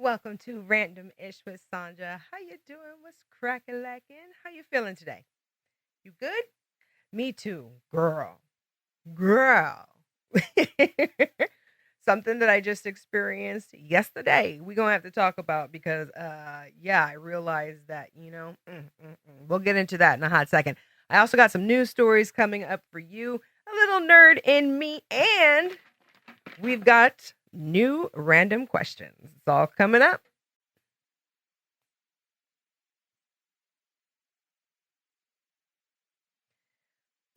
Welcome to Random Ish with Sandra. How you doing? What's cracking lacking? How you feeling today? You good? Me too, girl. Girl. Something that I just experienced yesterday. We're gonna have to talk about because yeah, I realized that, we'll get into that in a hot second. I also got some news stories coming up for you, a little nerd in me, and we've got new random questions. It's all coming up.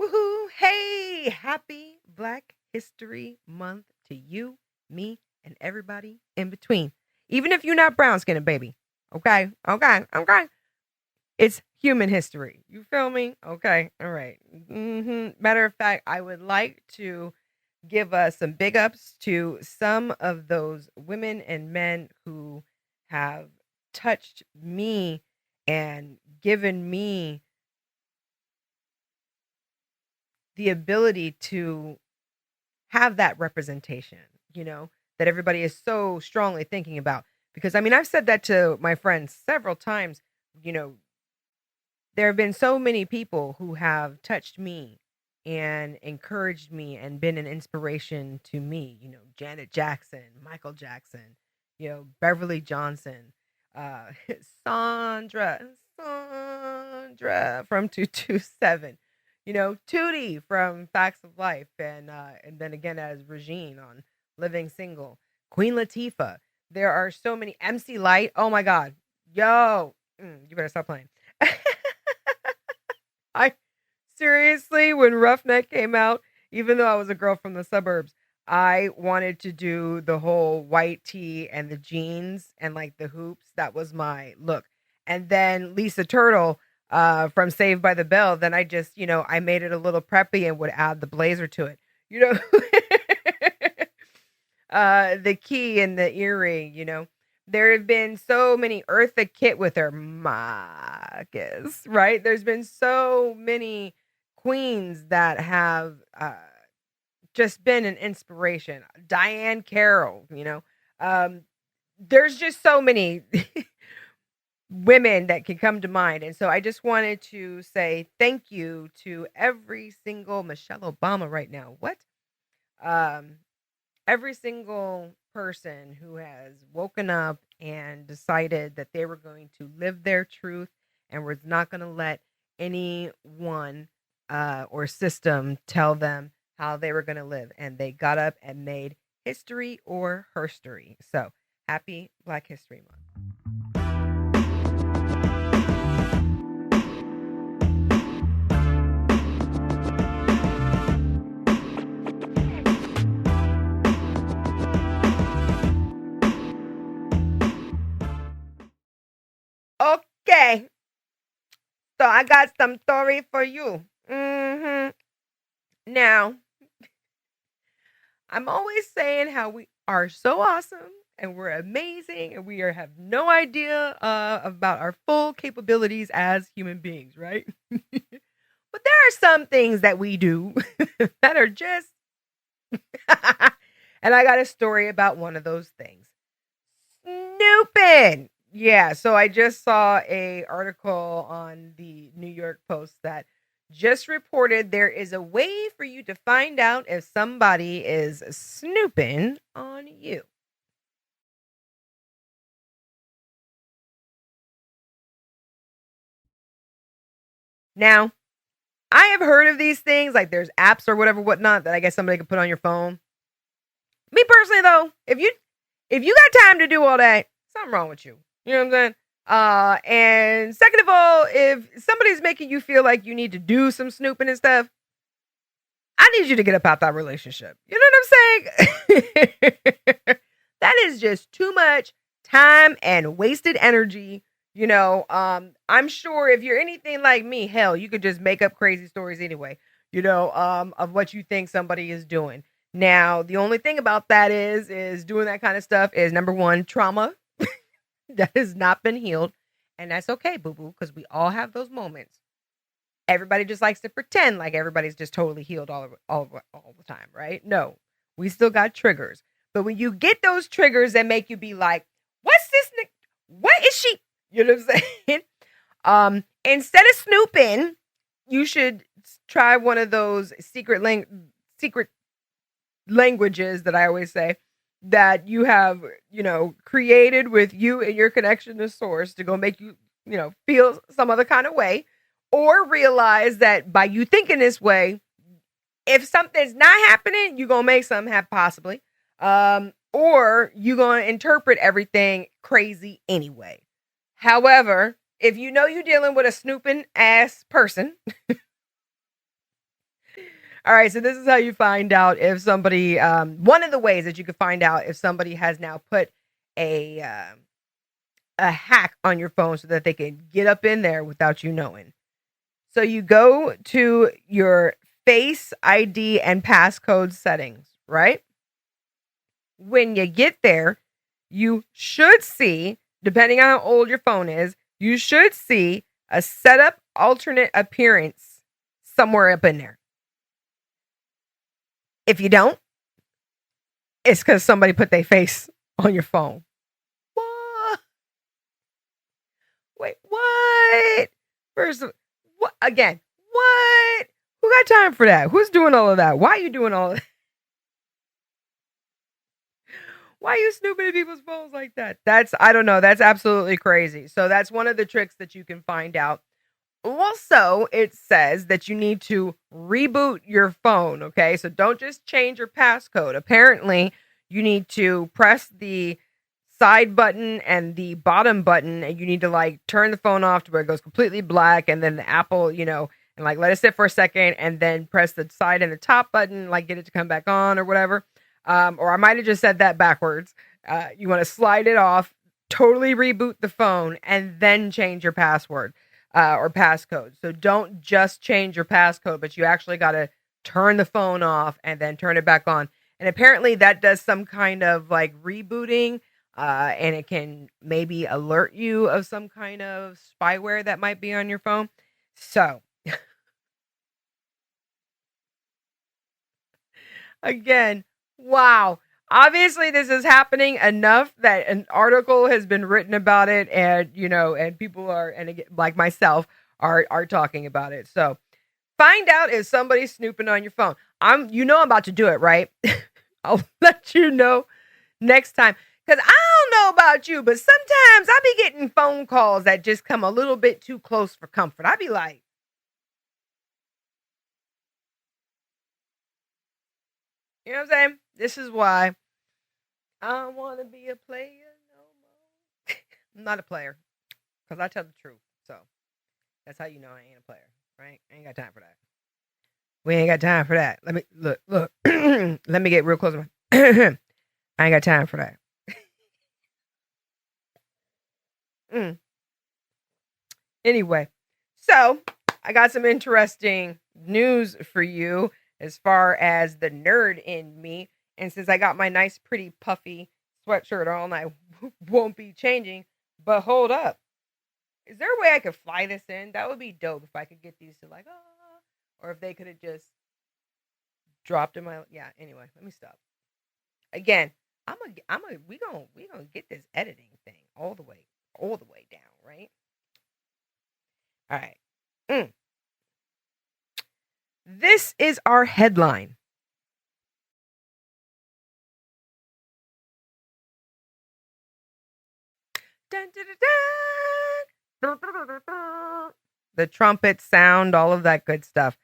Woohoo! Hey, happy Black History Month to you, me, and everybody in between. Even if you're not brown skinned, baby. Okay, okay, okay. It's human history. You feel me? Okay, all right. Matter of fact, I would like to give us some big ups to some of those women and men who have touched me and given me the ability to have that representation, that everybody is so strongly thinking about. Because I mean, I've said that to my friends several times. You know, there have been so many people who have touched me and encouraged me and been an inspiration to me. Janet Jackson, Michael Jackson, Beverly Johnson, uh, Sandra, Sandra from 227. Tootie from Facts of Life, and then again as Regine on Living Single, Queen Latifah. There are so many. MC Lyte. Oh my God, yo, you better stop playing. I seriously, when Roughneck came out, even though I was a girl from the suburbs, I wanted to do the whole white tee and the jeans and like the hoops. That was my look. And then Lisa Turtle from Saved by the Bell, then I just, I made it a little preppy and would add the blazer to it. You know, the key and the earring, There have been so many Eartha Kitt with her Marcus, right? There's been so many queens that have just been an inspiration. Diane Carroll, there's just so many women that can come to mind. And so I just wanted to say thank you to every single Michelle Obama right now. What? Every single person who has woken up and decided that they were going to live their truth and was not going to let anyone or system tell them how they were going to live. And they got up and made history or herstory. So happy Black History Month. Okay, so I got some story for you. Now, I'm always saying how we are so awesome and we're amazing and have no idea about our full capabilities as human beings, right? But there are some things that we do that are just. And I got a story about one of those things. Snooping. Yeah, so I just saw a article on the New York Post that just reported there is a way for you to find out if somebody is snooping on you. Now, I have heard of these things, like there's apps or whatnot that I guess somebody could put on your phone. Me personally though, if you got time to do all that, something wrong with you. You know what I'm saying? And second of all, if somebody's making you feel like you need to do some snooping and stuff, I need you to get up out that relationship. You know what I'm saying? That is just too much time and wasted energy. I'm sure if you're anything like me, hell, you could just make up crazy stories anyway, of what you think somebody is doing. Now, the only thing about that is doing that kind of stuff is number one, trauma that has not been healed. And that's okay, boo-boo, because we all have those moments. Everybody just likes to pretend like everybody's just totally healed all the time, right? No, we still got triggers. But when you get those triggers that make you be like, What's this? What is she? You know what I'm saying? Instead of snooping, you should try one of those secret languages that I always say that you have, created with you and your connection to source to go make you, feel some other kind of way, or realize that by you thinking this way, if something's not happening, you're going to make something happen possibly. Or you're going to interpret everything crazy anyway. However, if you know you're dealing with a snooping ass person, all right, so this is how you find out if somebody, one of the ways that you can find out if somebody has now put a hack on your phone so that they can get up in there without you knowing. So you go to your Face ID and passcode settings, right? When you get there, you should see, depending on how old your phone is, you should see a setup alternate appearance somewhere up in there. If you don't, it's because somebody put their face on your phone. What? Wait, what? First, what? Again, what? Who got time for that? Who's doing all of that? Why are you doing all of that? Why are you snooping at people's phones like that? I don't know. That's absolutely crazy. So that's one of the tricks that you can find out. Also, it says that you need to reboot your phone, okay? So don't just change your passcode. Apparently, you need to press the side button and the bottom button, and you need to turn the phone off to where it goes completely black, and then the Apple, and let it sit for a second, and then press the side and the top button, get it to come back on or whatever. Or I might have just said that backwards. You want to slide it off, totally reboot the phone, and then change your password. Or passcode. So don't just change your passcode, but you actually got to turn the phone off and then turn it back on. And apparently that does some kind of rebooting, and it can maybe alert you of some kind of spyware that might be on your phone. So again, wow. Obviously, this is happening enough that an article has been written about it, and and people are, and again, like myself, are talking about it. So, find out if somebody's snooping on your phone. I'm about to do it, right? I'll let you know next time, because I don't know about you, but sometimes I be getting phone calls that just come a little bit too close for comfort. I be like, you know what I'm saying? This is why I don't want to be a player no more. I'm not a player, because I tell the truth. So that's how you know I ain't a player, right? I ain't got time for that. We ain't got time for that. Let me look. Let me get real close. I ain't got time for that. Anyway, so I got some interesting news for you as far as the nerd in me. And since I got my nice, pretty, puffy sweatshirt on, I won't be changing. But hold up. Is there a way I could fly this in? That would be dope if I could get these to or if they could have just dropped in my, yeah, anyway, let me stop. Again, we gonna get this editing thing all the way down, right? All right. This is our headline. Dun, dun, dun, dun. The trumpet sound, all of that good stuff.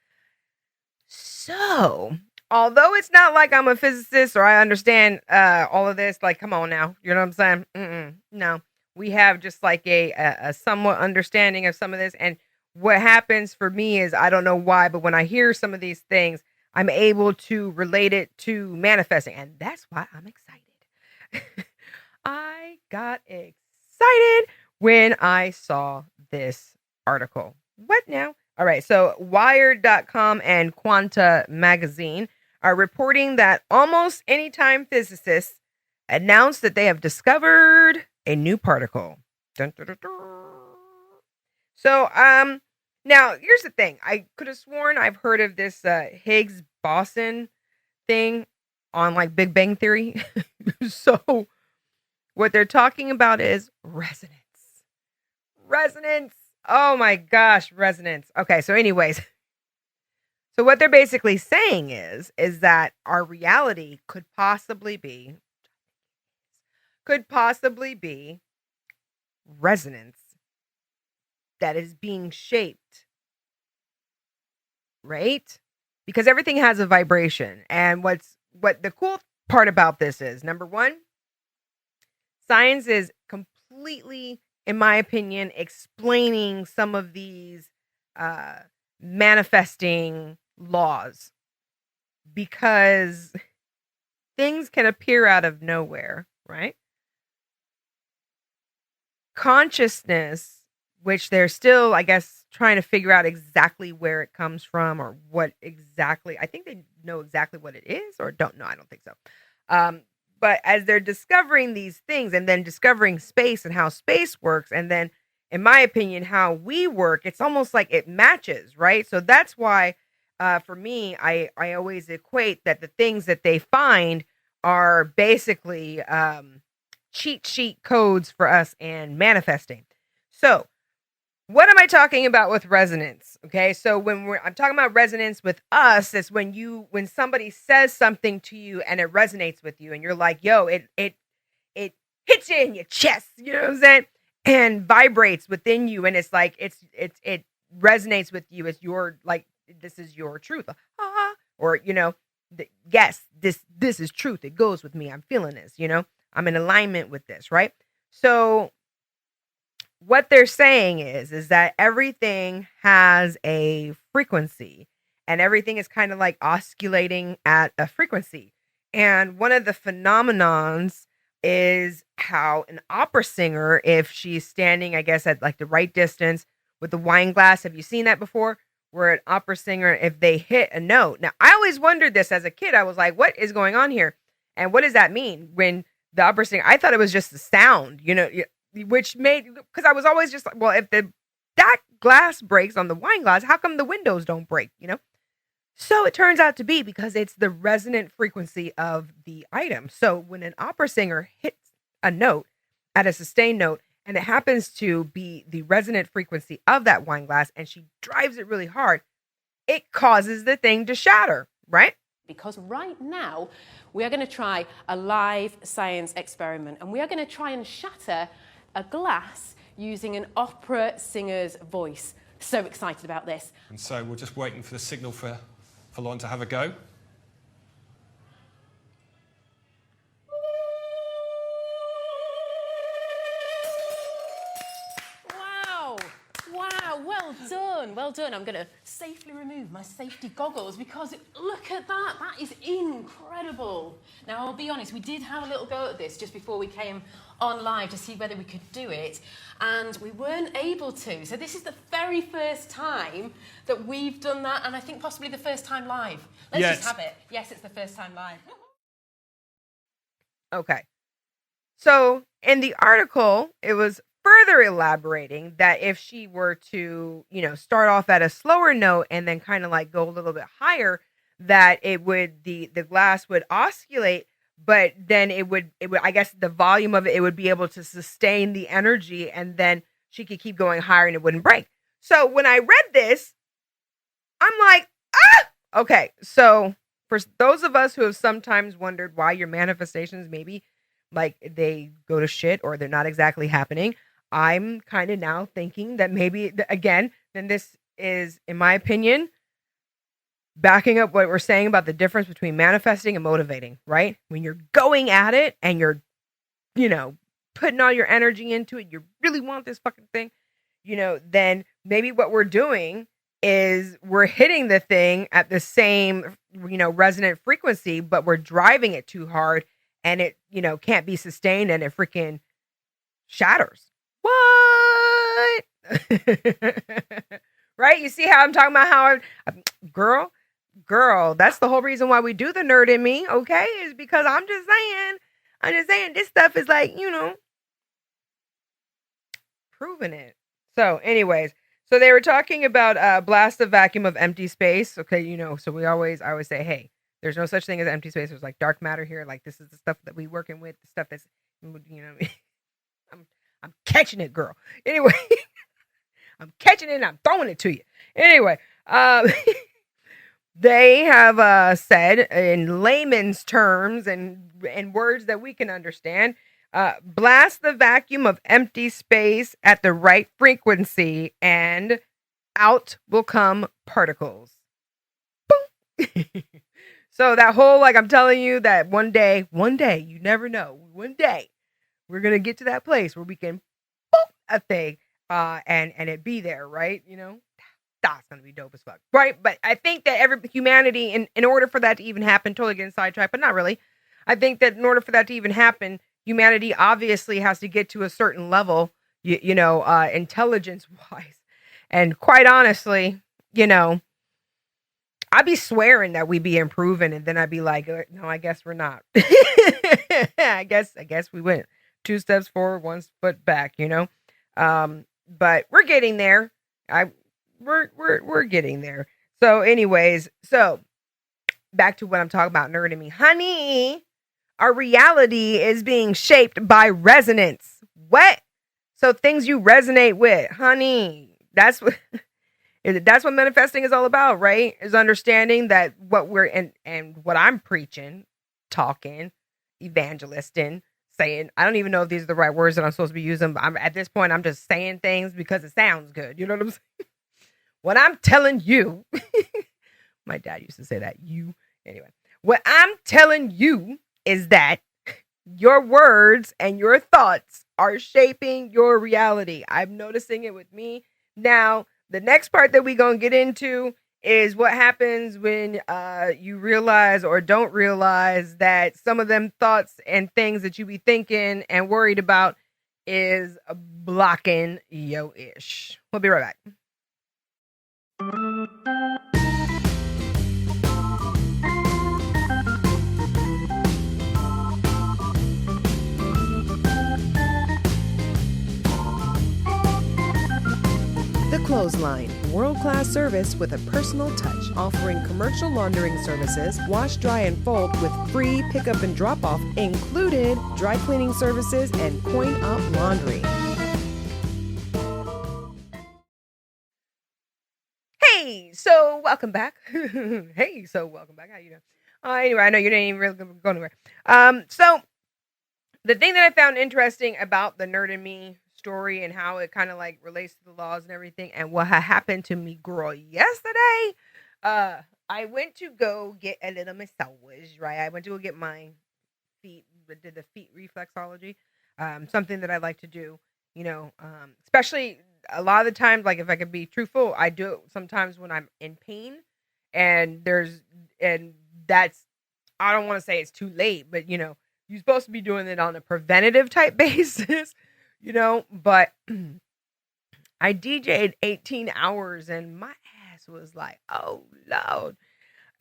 So, although it's not like I'm a physicist or I understand all of this, come on now, you know what I'm saying? No, we have just a somewhat understanding of some of this. And what happens for me is, I don't know why, but when I hear some of these things, I'm able to relate it to manifesting. And that's why I'm excited. I got excited when I saw this article. What now? All right. So Wired.com and Quanta magazine are reporting that almost anytime physicists announce that they have discovered a new particle. Dun, dun, dun, dun. So, now here's the thing. I could have sworn I've heard of this Higgs boson thing on Big Bang Theory. So What they're talking about is resonance. Resonance. Oh my gosh, resonance. Okay, so anyways, so what they're basically saying is that our reality could possibly be resonance that is being shaped, right? Because everything has a vibration. And what the cool part about this is, number one, science is completely, in my opinion, explaining some of these manifesting laws, because things can appear out of nowhere, right? Consciousness, which they're still, I guess, trying to figure out exactly where it comes from or what exactly. I think they know exactly what it is, or don't know. I don't think so. But as they're discovering these things and then discovering space and how space works, and then, in my opinion, how we work, it's almost like it matches, right? So that's why, for me, I always equate that the things that they find are basically cheat sheet codes for us and manifesting. So what am I talking about with resonance? Okay, so I'm talking about resonance with us, is when somebody says something to you and it resonates with you, and you're like, yo, it hits you in your chest, you know what I'm saying? And vibrates within you, and it's like it resonates with you as your, like, this is your truth. Or, yes, this is truth. It goes with me. I'm feeling this, I'm in alignment with this, right? So what they're saying is that everything has a frequency, and everything is kind of like oscillating at a frequency. And one of the phenomenons is how an opera singer, if she's standing, I guess, at like the right distance with the wine glass, have you seen that before? Where an opera singer, if they hit a note. Now, I always wondered this as a kid. I was like, what is going on here? And what does that mean? When the opera singer, I thought it was just the sound, which made, because I was always just like, well, if that glass breaks on the wine glass, how come the windows don't break, So it turns out to be because it's the resonant frequency of the item. So when an opera singer hits a note at a sustained note, and it happens to be the resonant frequency of that wine glass, and she drives it really hard, it causes the thing to shatter, right? Because right now, we are going to try a live science experiment, and we are going to try and shatter a glass using an opera singer's voice. So excited about this. And so we're just waiting for the signal for Lon to have a go. Wow, well done. I'm going to safely remove my safety goggles, because look at that. That is incredible. Now, I'll be honest, we did have a little go at this just before we came on live to see whether we could do it, and we weren't able to. So this is the very first time that we've done that, and I think possibly the first time live. Let's just have it. Yes, it's the first time live. Okay. So in the article, it was further elaborating that if she were to, start off at a slower note and then kind of like go a little bit higher, that it would, the glass would oscillate, but then it would, I guess the volume of it would be able to sustain the energy, and then she could keep going higher and it wouldn't break. So when I read this, I'm like, okay. So for those of us who have sometimes wondered why your manifestations maybe like they go to shit or they're not exactly happening, I'm kind of now thinking that maybe, again, then this is, in my opinion, backing up what we're saying about the difference between manifesting and motivating, right? When you're going at it and you're, putting all your energy into it, you really want this fucking thing, then maybe what we're doing is we're hitting the thing at the same, resonant frequency, but we're driving it too hard, and it, can't be sustained, and it freaking shatters. What? Right? You see how I'm talking about how girl, that's the whole reason why we do the nerd in me, okay? Is because I'm just saying this stuff is like, proving it. So anyways, so they were talking about blast the vacuum of empty space. Okay, so I always say, hey, there's no such thing as empty space. There's like dark matter here. Like this is the stuff that we working with, the stuff that's You know, I'm catching it, girl. Anyway, I'm catching it and I'm throwing it to you. Anyway, they have said in layman's terms and words that we can understand, blast the vacuum of empty space at the right frequency and out will come particles. Boom. So that whole, like, I'm telling you that one day, you never know, one day we're going to get to that place where we can boop a thing and it be there, right? You know, that's going to be dope as fuck, right? But I think that humanity, in order for that to even happen, totally getting sidetracked, but not really. I think that in order for that to even happen, humanity obviously has to get to a certain level, intelligence-wise. And quite honestly, you know, I'd be swearing that we be improving, and then I'd be like, no, I guess we're not. I guess we went 2 steps forward, 1 foot back, you know. But we're getting there. We're getting there. So, anyways, back to what I'm talking about, nerding me, honey. Our reality is being shaped by resonance. What? So things you resonate with, honey. That's what manifesting is all about, right? Is understanding that what we're and what I'm preaching, talking, evangelisting, saying. I don't even know if these are the right words that I'm supposed to be using, but at this point, I'm just saying things because it sounds good. You know what I'm saying? What I'm telling you, my dad used to say that. Anyway, what I'm telling you is that your words and your thoughts are shaping your reality. I'm noticing it with me. Now, the next part that we're going to get into is what happens when you realize or don't realize that some of them thoughts and things that you be thinking and worried about is blocking your ish. We'll be right back. The Clothesline, world-class service with a personal touch, offering commercial laundering services, wash, dry, and fold with free pickup and drop-off included, dry cleaning services, and coin-op laundry. Hey, so welcome back. How you doing? Anyway, I know you didn't even really go anywhere. So the thing that I found interesting about the Nerd in Me story and how it kind of like relates to the laws and everything and what happened to me, girl, yesterday, I went to go get a little massage, right? I went to go get my feet, did the feet reflexology, something that I like to do, you know, especially a lot of the times, like if I could be truthful, I do it sometimes when I'm in pain and that's, I don't want to say it's too late, but you know, you're supposed to be doing it on a preventative type basis, you know, but I DJ'd 18 hours and my ass was like, oh, Lord.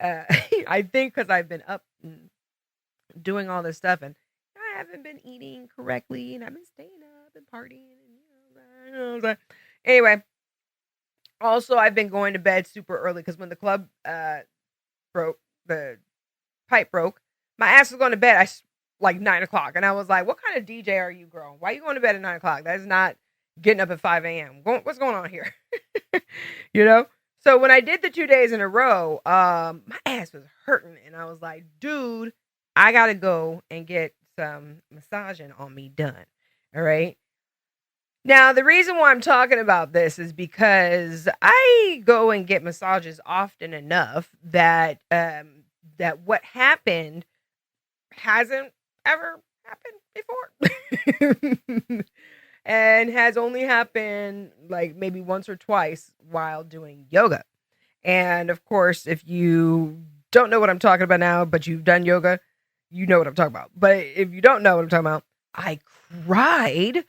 I think because I've been up and doing all this stuff and I haven't been eating correctly and I've been staying up and partying. And, you know, anyway, also I've been going to bed super early because when the club broke, the pipe broke, my ass was going to bed like 9 o'clock. And I was like, what kind of DJ are you, girl? Why are you going to bed at 9 o'clock? That is not getting up at 5 a.m. What's going on here? You know? So when I did the 2 days in a row, my ass was hurting. And I was like, dude, I got to go and get some massaging on me done. All right. Now, the reason why I'm talking about this is because I go and get massages often enough that that what happened hasn't ever happened before. And has only happened like maybe once or twice while doing yoga. And of course, if you don't know what I'm talking about now, but you've done yoga, you know what I'm talking about. But if you don't know what I'm talking about, I cried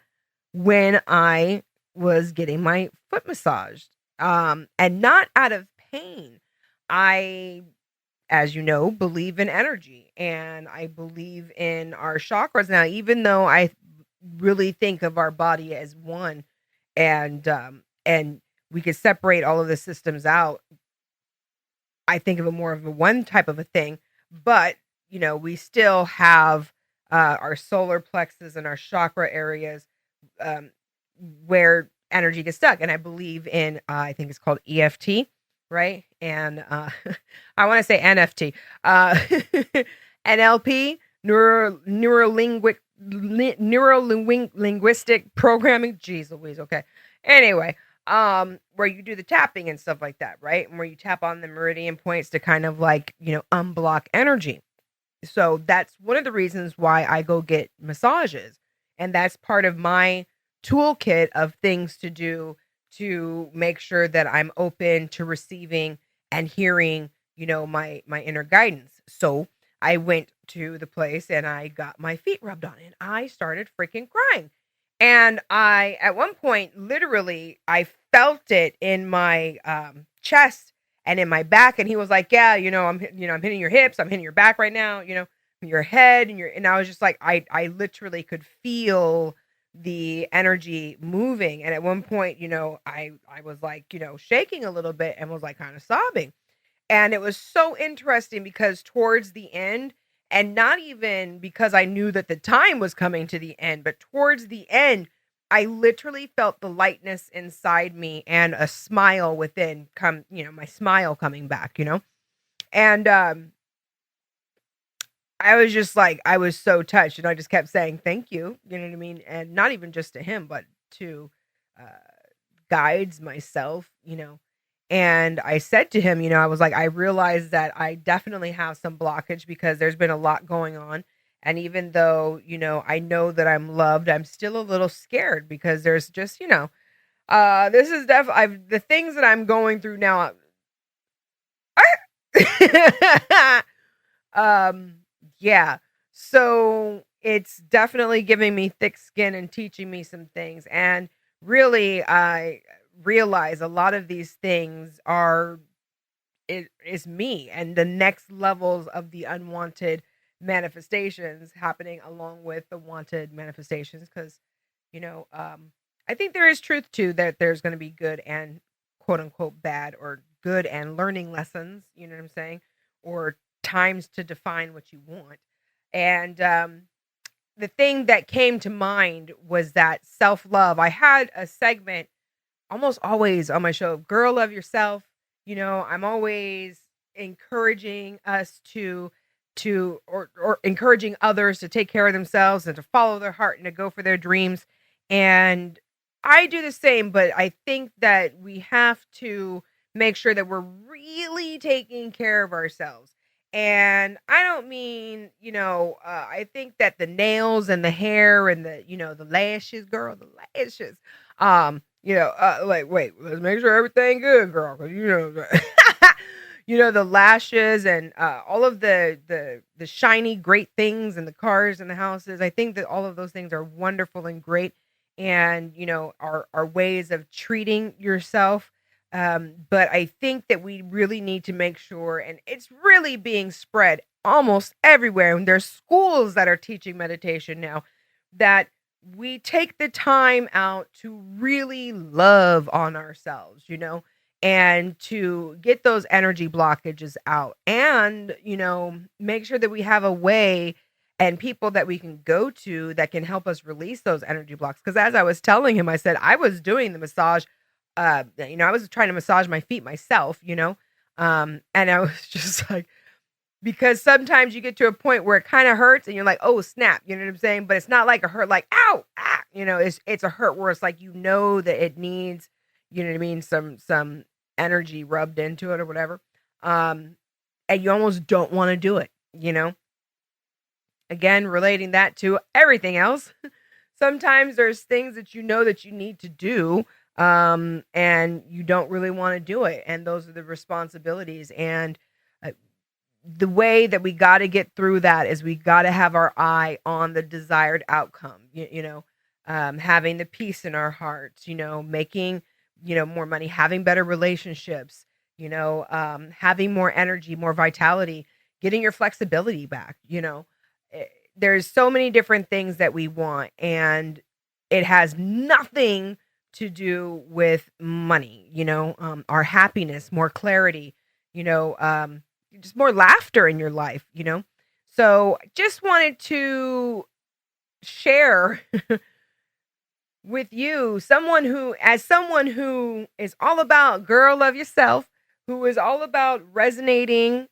when I was getting my foot massaged. And not out of pain. I, as you know, believe in energy and I believe in our chakras. Now, even though I really think of our body as one and we could separate all of the systems out, I think of it more of a one type of a thing, but you know, we still have our solar plexus and our chakra areas, um, where energy gets stuck. And I believe in, I think it's called EFT, right? And I want to say NFT, NLP, neuro-linguistic programming. Jeez Louise. Okay. Anyway, where you do the tapping and stuff like that, right? And where you tap on the meridian points to kind of like, unblock energy. So that's one of the reasons why I go get massages. And that's part of my toolkit of things to do to make sure that I'm open to receiving and hearing, my inner guidance. So I went to the place and I got my feet rubbed on and I started freaking crying. And at one point, literally, I felt it in my chest and in my back. And he was like, yeah, I'm hitting your hips. I'm hitting your back right now, your head and I was just like, I literally could feel the energy moving. And at one point, I was like, shaking a little bit and was like kind of sobbing. And it was so interesting because towards the end, and not even because I knew that the time was coming to the end, but towards the end, I literally felt the lightness inside me and a smile within my smile coming back, And I was just like, I was so touched and I just kept saying, thank you. You know what I mean? And not even just to him, but to guides, myself, And I said to him, I was like, I realized that I definitely have some blockage because there's been a lot going on. And even though, I know that I'm loved, I'm still a little scared because there's just, this is definitely the things that I'm going through now. Yeah. So it's definitely giving me thick skin and teaching me some things. And really, I realize a lot of these things is me and the next levels of the unwanted manifestations happening along with the wanted manifestations. Because, I think there is truth to that. There's going to be good and quote unquote bad, or good and learning lessons, you know what I'm saying? Or times to define what you want. And the thing that came to mind was that self-love. I had a segment almost always on my show, Girl Love Yourself. I'm always encouraging us to or encouraging others to take care of themselves and to follow their heart and to go for their dreams. And I do the same, but I think that we have to make sure that we're really taking care of ourselves. And I don't mean, I think that the nails and the hair and the, the lashes, girl, the lashes, like, wait, let's make sure everything good, girl. 'Cause, the lashes and all of the shiny, great things and the cars and the houses. I think that all of those things are wonderful and great. And, are ways of treating yourself. But I think that we really need to make sure, and it's really being spread almost everywhere. And there's schools that are teaching meditation now, that we take the time out to really love on ourselves, and to get those energy blockages out and, make sure that we have a way and people that we can go to that can help us release those energy blocks. Because as I was telling him, I said, I was doing the massage. I was trying to massage my feet myself, and I was just like, because sometimes you get to a point where it kind of hurts and you're like, oh, snap. You know what I'm saying? But it's not like a hurt, like, ow, ah, it's a hurt where it's like, that it needs, you know what I mean? Some energy rubbed into it or whatever. And you almost don't want to do it, Again, relating that to everything else. Sometimes there's things that that you need to do, and you don't really want to do it. And those are the responsibilities. And the way that we got to get through that is we got to have our eye on the desired outcome, having the peace in our hearts, making, more money, having better relationships, having more energy, more vitality, getting your flexibility back, There's so many different things that we want, and it has nothing to do with money, our happiness, more clarity, just more laughter in your life, So just wanted to share with you someone who is all about girl love yourself, who is all about resonating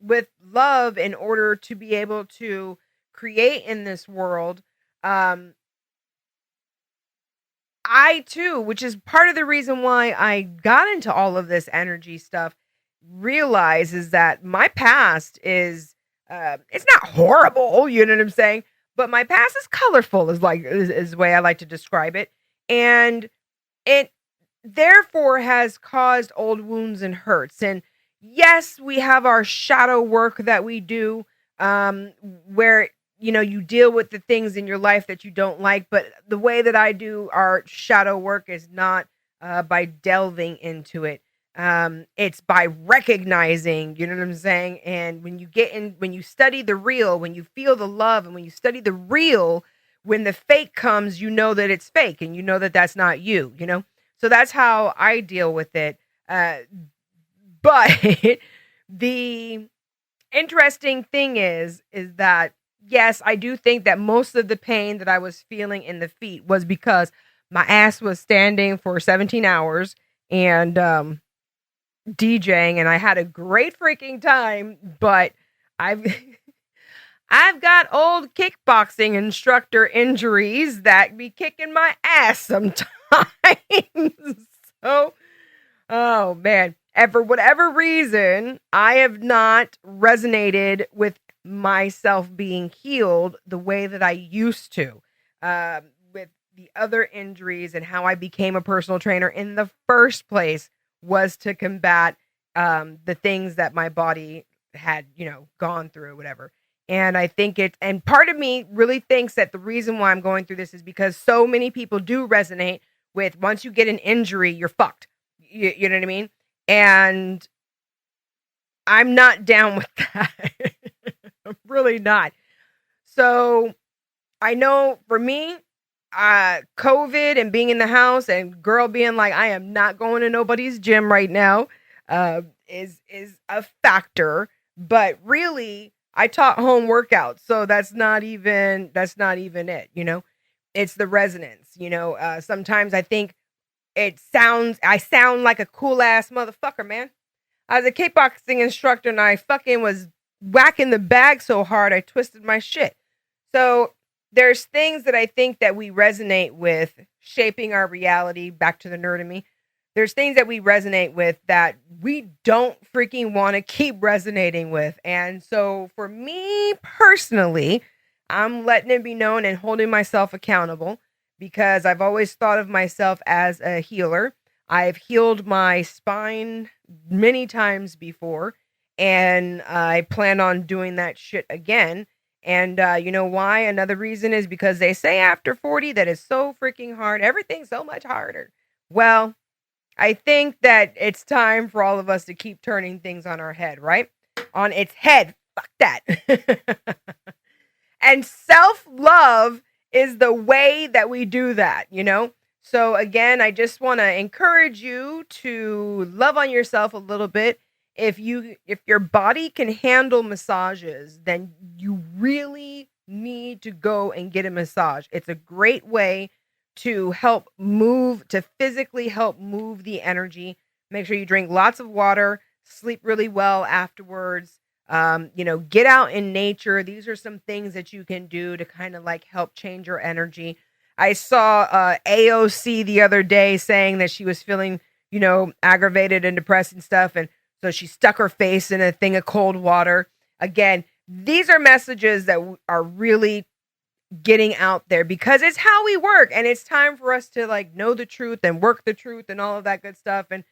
with love in order to be able to create in this world. I too, which is part of the reason why I got into all of this energy stuff, realize is that my past is it's not horrible, you know what I'm saying? But my past is colorful, is the way I like to describe it. And it therefore has caused old wounds and hurts. And yes, we have our shadow work that we do, where you deal with the things in your life that you don't like. But the way that I do our shadow work is not by delving into it. It's by recognizing, you know what I'm saying? And when you study the real, when you feel the love, and when you study the real, when the fake comes, you know that it's fake, and you know that that's not you, So that's how I deal with it. But the interesting thing is that, yes, I do think that most of the pain that I was feeling in the feet was because my ass was standing for 17 hours and DJing, and I had a great freaking time, but I've got old kickboxing instructor injuries that be kicking my ass sometimes. So, oh man, and for whatever reason, I have not resonated with myself being healed the way that I used to, with the other injuries, and how I became a personal trainer in the first place was to combat the things that my body had, gone through, whatever. And I think and part of me really thinks that the reason why I'm going through this is because so many people do resonate with, once you get an injury, you're fucked. You know what I mean? And I'm not down with that. I'm really not. So I know for me, COVID and being in the house and girl being like, I am not going to nobody's gym right now, is a factor. But really, I taught home workouts, so that's not even it. It's the resonance. Sometimes I think I sound like a cool ass motherfucker, man. I was a kickboxing instructor and I fucking was whacking the bag so hard I twisted my shit. So there's things that I think that we resonate with, shaping our reality. Back to the nerd in me. There's things that we resonate with that we don't freaking want to keep resonating with. And so for me personally, I'm letting it be known and holding myself accountable, because I've always thought of myself as a healer. I've healed my spine many times before, and I plan on doing that shit again. And you know why? Another reason is because they say after 40 that it's so freaking hard. Everything's so much harder. Well, I think that it's time for all of us to keep turning things on our head, right? On its head. Fuck that. And self-love is the way that we do that, So again, I just want to encourage you to love on yourself a little bit. If your body can handle massages, then you really need to go and get a massage. It's a great way to physically help move the energy. Make sure you drink lots of water, sleep really well afterwards. Get out in nature. These are some things that you can do to kind of like help change your energy. I saw AOC the other day saying that she was feeling, aggravated and depressed and stuff. And so she stuck her face in a thing of cold water. Again, these are messages that are really getting out there, because it's how we work, and it's time for us to like know the truth and work the truth and all of that good stuff. And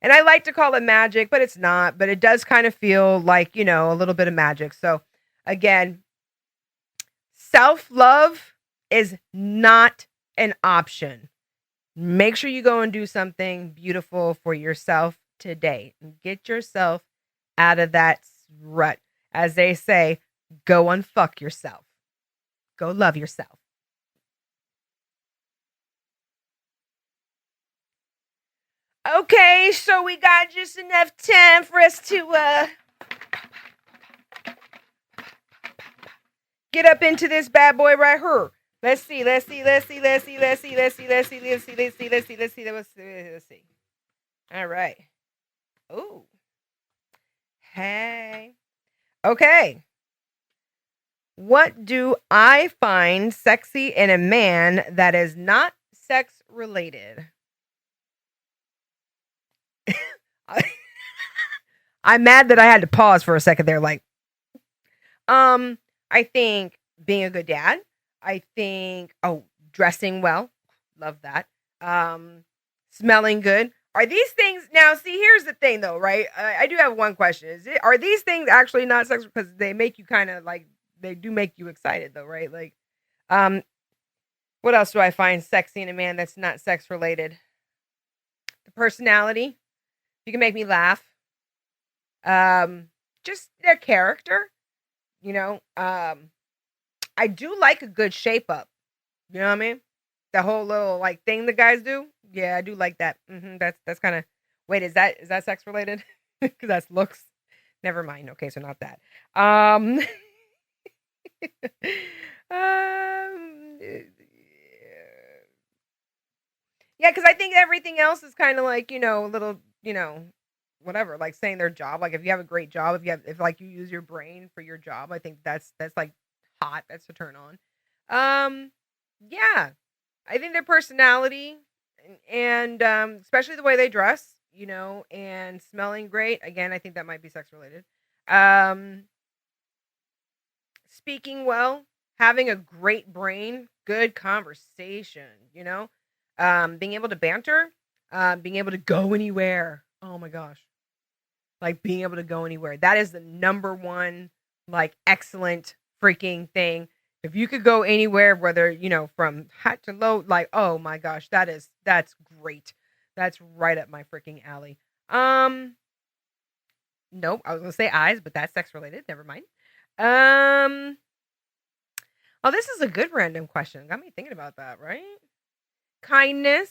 I like to call it magic, but it's not, but it does kind of feel like, a little bit of magic. So again, self-love is not an option. Make sure you go and do something beautiful for yourself today and get yourself out of that rut. As they say, go unfuck yourself. Go love yourself. Okay, so we got just enough time for us to get up into this bad boy right here. Let's see. All right. Ooh. Hey. Okay. What do I find sexy in a man that is not sex related? I'm mad that I had to pause for a second there. Like, I think being a good dad. I think, dressing well. Love that. Smelling good. Are these things now? See, here's the thing, though, right? I do have one question: are these things actually not sexual? Because they make you kind of like they do make you excited, though, right? Like, what else do I find sexy in a man that's not sex related? The personality. You can make me laugh. Just their character. You know, I do like a good shape up. You know what I mean? The whole little like thing the guys do. Yeah, I do like that. That's kind of. Wait, is that sex related? Because that's looks. Never mind. Okay, so not that. Yeah, because I think everything else is kind of like a little whatever, like saying their job. Like if you have a great job, if like you use your brain for your job, I think that's like hot. That's a turn on. Yeah, I think their personality and especially the way they dress, and smelling great. Again, I think that might be sex related. Speaking well, having a great brain, good conversation, being able to banter, being able to go anywhere. Oh my gosh. Like being able to go anywhere. That is the number one, like excellent freaking thing. If you could go anywhere, whether, from hot to low, like, oh my gosh, that's great. That's right up my freaking alley. Nope, I was going to say eyes, but that's sex related. Never mind. Oh, this is a good random question. Got me thinking about that, right? Kindness,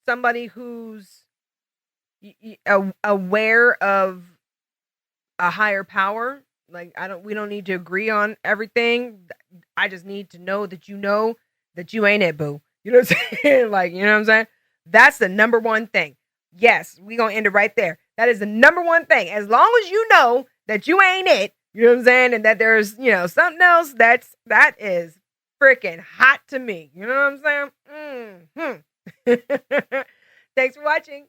somebody who's aware of a higher power. Like we don't need to agree on everything. I just need to know that you ain't it, boo. You know what I'm saying? Like, you know what I'm saying? That's the number one thing. Yes, we gonna end it right there. That is the number one thing. As long as you know that you ain't it, you know what I'm saying? And that there's, something else that is freaking hot to me. You know what I'm saying? Thanks for watching.